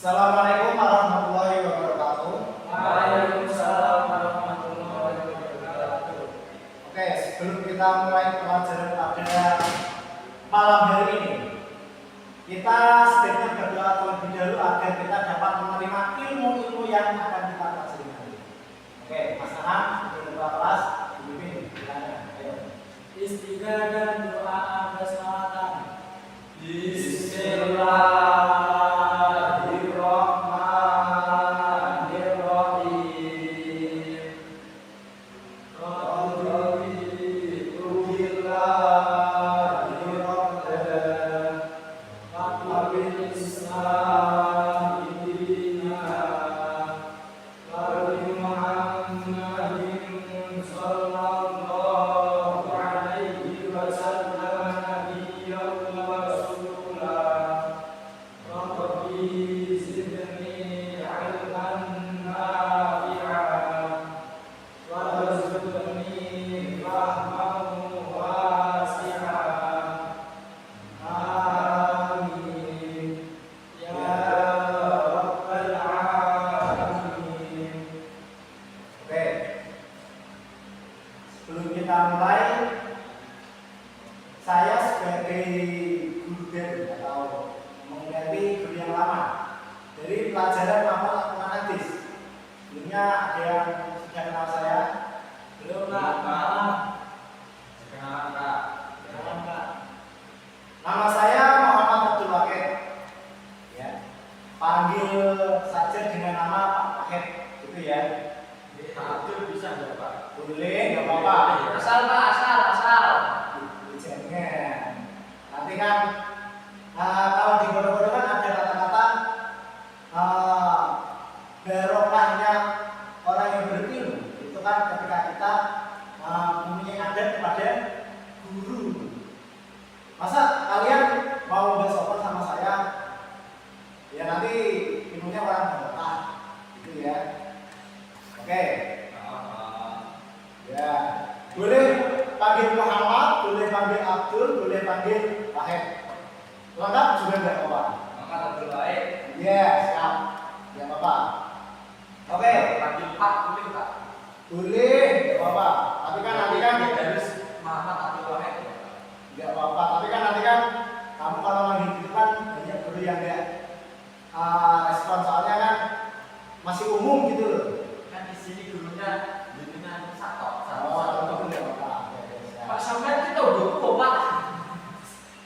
Assalamualaikum warahmatullahi wabarakatuh. Waalaikumsalam warahmatullahi wabarakatuh. Oke, sebelum kita mulai pelajaran pada malam hari ini, kita sebaiknya berdoa terlebih dahulu agar kita dapat menerima ilmu-ilmu yang akan kita pelajari nanti. Oke, Mas Anam, ketua kelas, dipimpin bilangnya. Ayo. Istighfar dan doa bersalawatan. Sebelum kita mulai, saya sebagai guru baru atau mengganti guru yang lama dari pelajaran Muhammad Al-Quran Hadis. Sebelumnya ada yang sudah kenal saya? Belum Kak, maaf. Kenalan Kak. Kenalan Kak. Nama saya Muhammad Abdul Wahid. Ya, panggil saja dengan nama Pak Wahid, gitu ya. Pak Abdul bisa nggak Pak? Boleh, nggak apa-apa. Asal Pak, asal. Jangan. Nanti kan kalau di bodoh-bodoh kan ada kata-kata barokahnya orang yang berilmu. Itu kan ketika kita mempunyai adat kepada guru. Masa kalian mau bersopan sama saya? Ya nanti ilmunya orang barokah, gitu ya. Oke. Ya, boleh panggil Muhammad, boleh panggil Abdul, boleh panggil Wahid. Lengkap juga nggak apa-apa. Muhammad Abdul Wahid. Iya, siap. Nggak apa-apa. Oke, Panggil Pak, boleh Pak. boleh, nggak apa-apa. Tapi kan nanti kan Dari Muhammad Abdul Wahid. nggak apa-apa. Tapi kan nanti kan kamu kalau manggil gitu kan banyak guru yang nggak respon, soalnya kan masih umum gitu loh. Kan di sini gurunya bimbingan satu. Oh, itu nggak apa-apa. Oke, siap. Pak sampai kita udah kok Pak.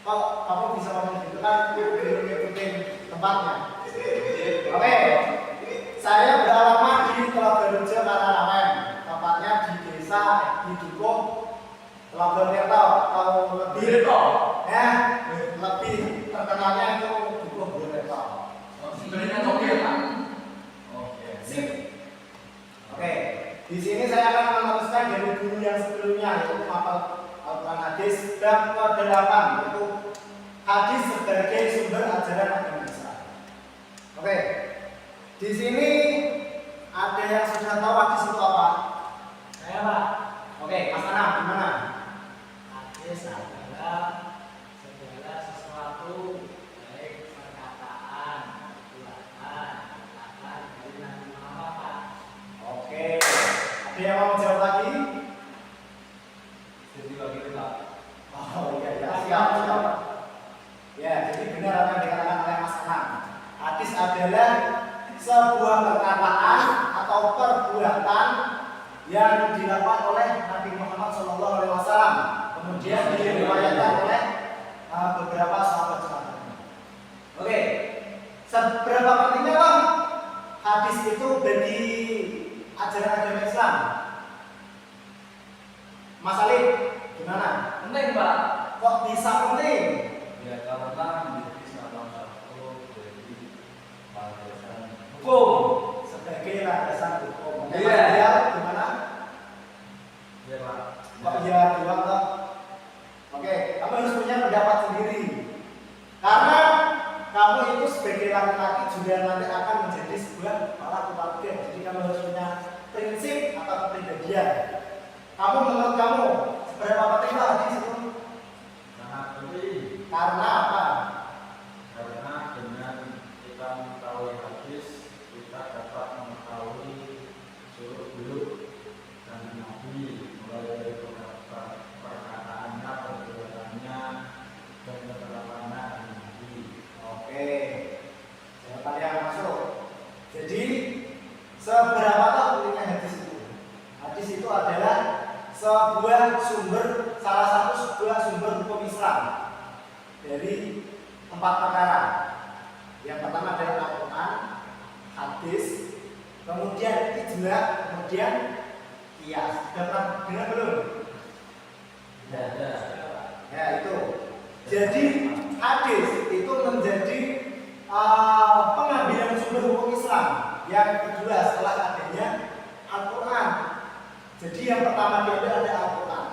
Kalau kamu bisa ngomong gitu kan, ngikutin tempatnya. Oke, saya beralamat di Telaga Rejo Kararamen, tempatnya di desa di Dukuh Telaga Tirto atau lebih ya, lebih terkenalnya itu Dukuh Tirto. Sebenarnya oke Pak. Oke. Sip. Oke, di sini saya akan meneruskan dari guru yang sebelumnya yaitu Muhammad Al-Quran Hadis bab ke-8, yaitu hadis sebagai sumber ajaran agama Islam. Oke, di sini ada yang sudah tahu hadis itu apa? Saya Pak. Oke, Mas Anam, gimana? Hadis adalah segala sesuatu baik perkataan, perbuatan, kata dari Nabi Muhammad Pak. Oke, ada yang mau jawab lagi? Jadi bagi kita. Oh iya, ya, siap. Ya, jadi benar apa yang dikatakan oleh Mas Anam. Hadis adalah sebuah perkataan atau perbuatan yang dilakukan oleh Nabi Muhammad SAW, kemudian diriwayatkan oleh beberapa sahabat sahabat. Oke, seberapa pentingnya Bang hadis itu bagi ajaran agama Islam? Mas Alif, gimana? Penting Pak. Kok bisa penting? Ya karena bisa salah satu dari landasan hukum. Sebagai landasan hukum. Iya. Ya, gimana? Iya Pak. Kok iya doang toh? Oke, kamu harus punya pendapat sendiri. Karena kamu itu sebagai laki-laki juga nanti akan menjadi sebuah kepala keluarga. Jadi kamu harus punya prinsip atau kepribadian. Kamu menurut kamu seberapa penting hadis itu? Sangat penting. Karena apa? Karena dengan kita mengetahui salah satu sumber hukum Islam dari 4 perkara. Yang pertama adalah Al-Quran, hadis, kemudian ijma, kemudian qiyas. Sudah pernah dengar belum? Ada. Ya itu. Jadi hadis itu menjadi pengambilan sumber hukum Islam yang kedua setelah adanya Al-Quran. Jadi yang pertama diambil ada Al-Quran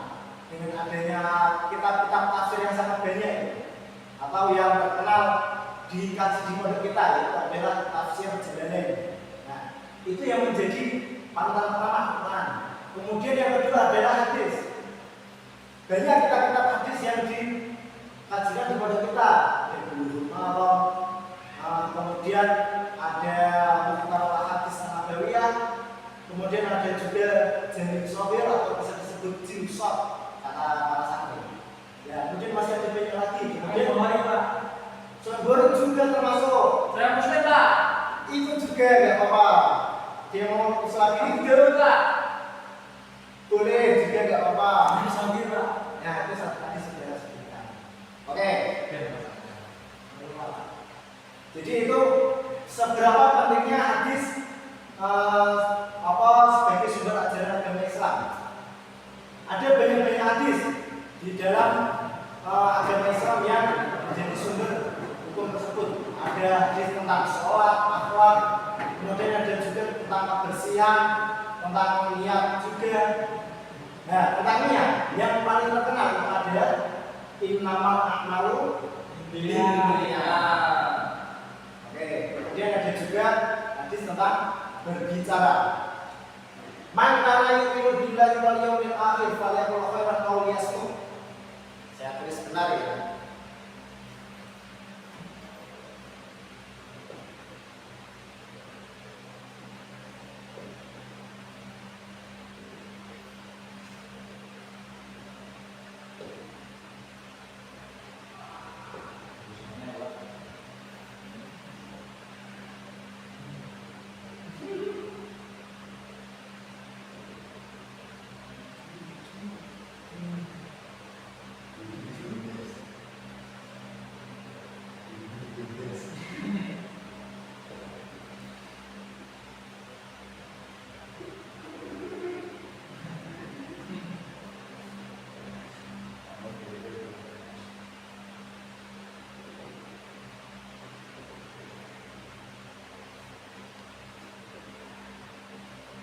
dengan adanya kitab-kitab tafsir yang sangat banyak atau yang terkenal dikaji di pondok kita yaitu adalah tafsir Jalalain. Nah, itu yang menjadi panutan pertama Al-Quran. Kemudian yang kedua adalah hadis. Banyak kitab-kitab hadis yang dikajikan di pondok kita, ada Bulughul Maram, kemudian ada Mukhtasar Hadis An-Nabawiyah, kemudian ada juga Jami' Shaghir atau bisa disebut Jimshot kata para santri. Ya, kemudian masih ada banyak lagi. Kemudian Sombor juga termasuk. Saya Muslim, Pak. Itu juga nggak apa-apa. Dia mau Islam ini Betul, Pak. boleh juga nggak apa-apa. Ini sambil, Pak. Ya itu tadi sudah sebutkan. Oke. Jadi itu seberapa pentingnya hadis sebagai sumber ajaran agama Islam. Ada banyak hadis di dalam agama Islam yang menjadi sumber hukum tersebut. Ada hadis tentang sholat, akhlak, kemudian ada juga tentang kebersihan, tentang niat juga. Nah, tentang niat yang paling terkenal itu ada innamal a'malu binniyat. Oke, kemudian ada juga hadis tentang berbicara. Man kana yu'minu billahi wal yawmil akhir falyaqul khairan aw liyasmut. Saya tulis benar ya.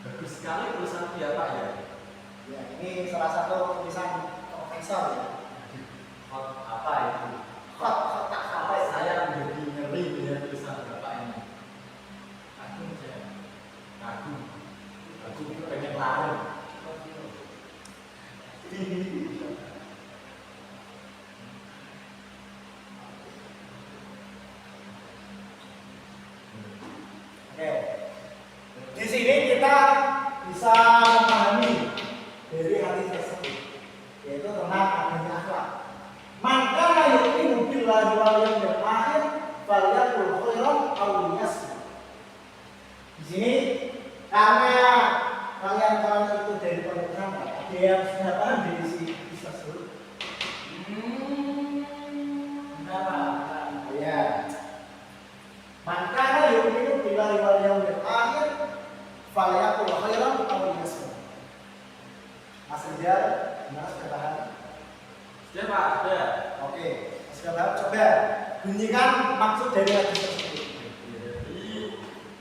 Bagus sekali tulisan dia, Pak ya. Ya, ini salah satu tulisan profesor ya. Apa itu? Tak Sampai saya menjadi ngeri dengan tulisan Bapak ini. Kagum saya. Kagum itu pengen lari. Oke. Di sini kita bisa memahami dari hadis tersebut, yaitu tentang adanya akhlak. Maka yu'minu billahi wal yawmil akhir falyaqul khairan aw liyasmut. Di sini karena kalian itu dari pondok pesantren, ada yang sudah paham dari si tersebut. Ya. Maka yu'minu billahi wal yawmil akhir falyaqul khairan aw liyasmut. Mas Rizal, gimana sudah paham? Sudah, Pak, sudah. Oke, sudah paham? Coba bunyikan maksud dari hadis tersebut.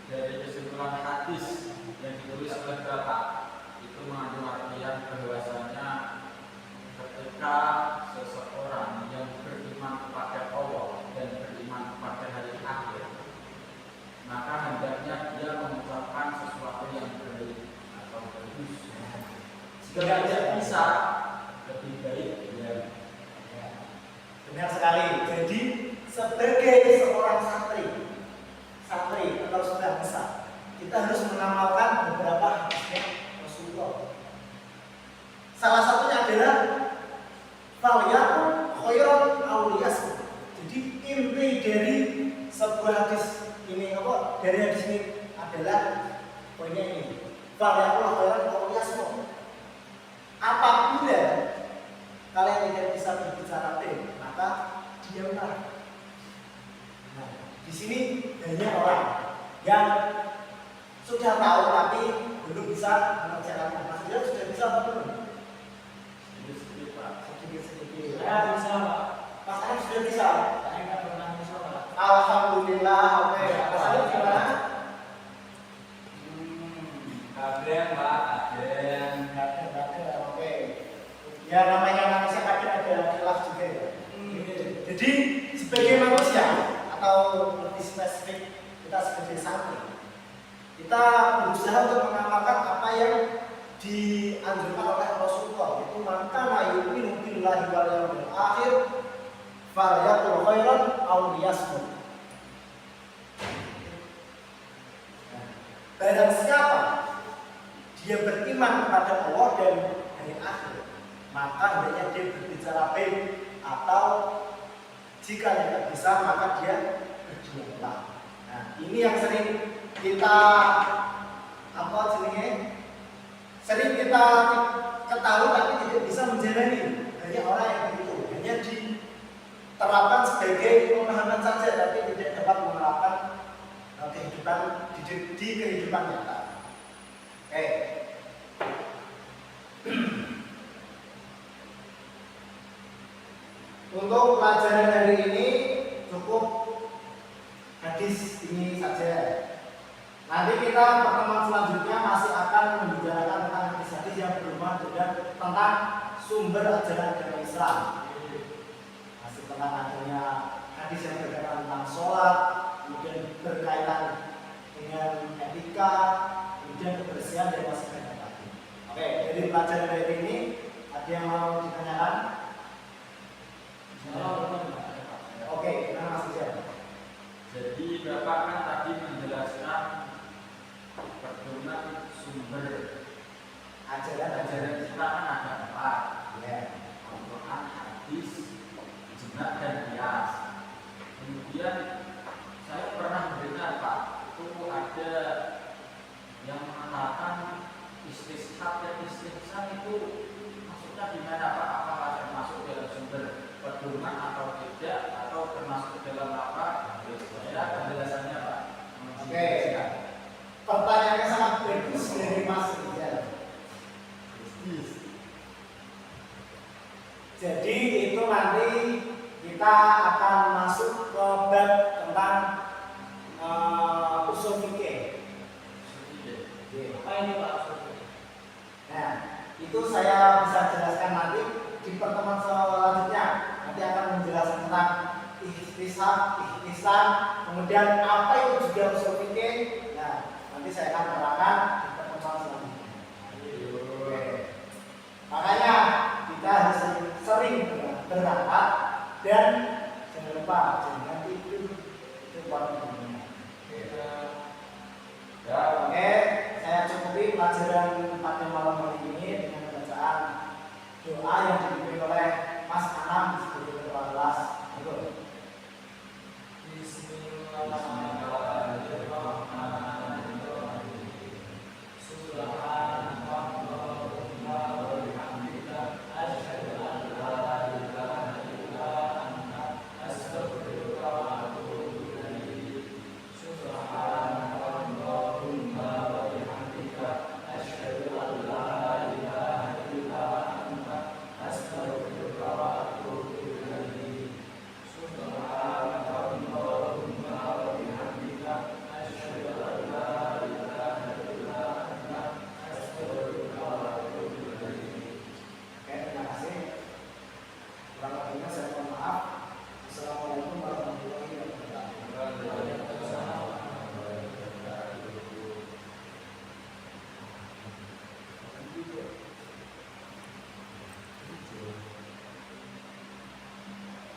Dari kesimpulan hadis yang ditulis oleh Bapak itu mengandung artian bahwasanya ketika seseorang yang beriman kepada Allah dan beriman kepada hari akhir, maka hendaknya dia mengucapkan sesuatu yang baik atau bagus. Jika tidak bisa, lebih baik dia. Benar sekali. Jadi sebagai seorang santri atau sudah besar, kita harus mengamalkan beberapa hadisnya Rasulullah. Salah satunya adalah falyaqul khairan aw liyasmut. Jadi inti dari sebuah hadis ini dari hadis ini adalah poinnya ini. Falyaqul khairan aw liyasmut. Apabila kalian tidak bisa berbicara B, maka diamlah. Nah, di sini hanya orang yang sudah tahu tapi belum bisa mengerjakannya. Mas dia sudah bisa apa belum? Sedikit Pak. Sedikit-sedikit. Saya bisa, Pak. Mas Arif sudah bisa. Saya nggak pernah bisa, Pak. Alhamdulillah. Oke. Mas Arif gimana? Kadang Pak, kadang. Ada. Oke. Ya namanya manusia kadang ada khilaf juga ya. Jadi sebagai manusia atau lebih spesifik kita sebagai santri, kita berusaha untuk mengamalkan apa yang dianjurkan oleh Rasulullah, yaitu man kana yu'minu billahi wal yawmil akhir falyaqul khairan aw liyasmut. Barang siapa dia beriman kepada Allah dan hari akhir, maka hendaknya dia berbicara baik, atau jika tidak bisa maka dia berdiamlah. Nah, ini yang sering kita sering kita ketahui tapi tidak bisa menjalani. Banyak orang yang begitu, hanya diterapkan sebagai pemahaman saja tapi tidak dapat menerapkan kehidupan di kehidupan nyata. Oke. Untuk pelajaran hari ini cukup hadis ini saja. Nanti kita pertemuan selanjutnya masih akan membicarakan tentang hadis-hadis yang berhubungan dengan tentang sumber ajaran agama Islam. Masih tentang adanya hadis yang berkaitan tentang sholat, kemudian berkaitan dengan etika, kemudian kebersihan dan masih banyak lagi. Oke, dari pelajaran hari ini ada yang mau ditanyakan? Oke, gimana Mas Rizal? Jadi Bapak kan tadi menjelaskan pedoman sumber ajaran kita kan ada 4, Ya. Al-Quran, hadis, ijma dan qiyas. Kemudian saya pernah mendengar Pak, itu ada yang mengatakan istishad dan istihsan itu maksudnya di mana Pak? Apakah termasuk dalam sumber pedoman atau tidak, atau termasuk dalam apa? Ya, penjelasannya Pak. Oke. Pertanyaannya sangat bagus dari Mas Rizal. Jadi itu nanti kita akan masuk ke bab tentang usul fikih. Apa ini, Pak? Nah, itu saya bisa jelaskan nanti di pertemuan selanjutnya. Nanti akan menjelaskan tentang ihtisan, kemudian apa itu juga usul fikih. Nah, nanti saya akan terangkan di pertemuan selanjutnya. Oke. Makanya kita harus sering berangkat dan jangan lupa jangan tidur, itu poin pentingnya. Ya, oke, saya cukupi pelajaran pada malam hari ini dengan bacaan doa yang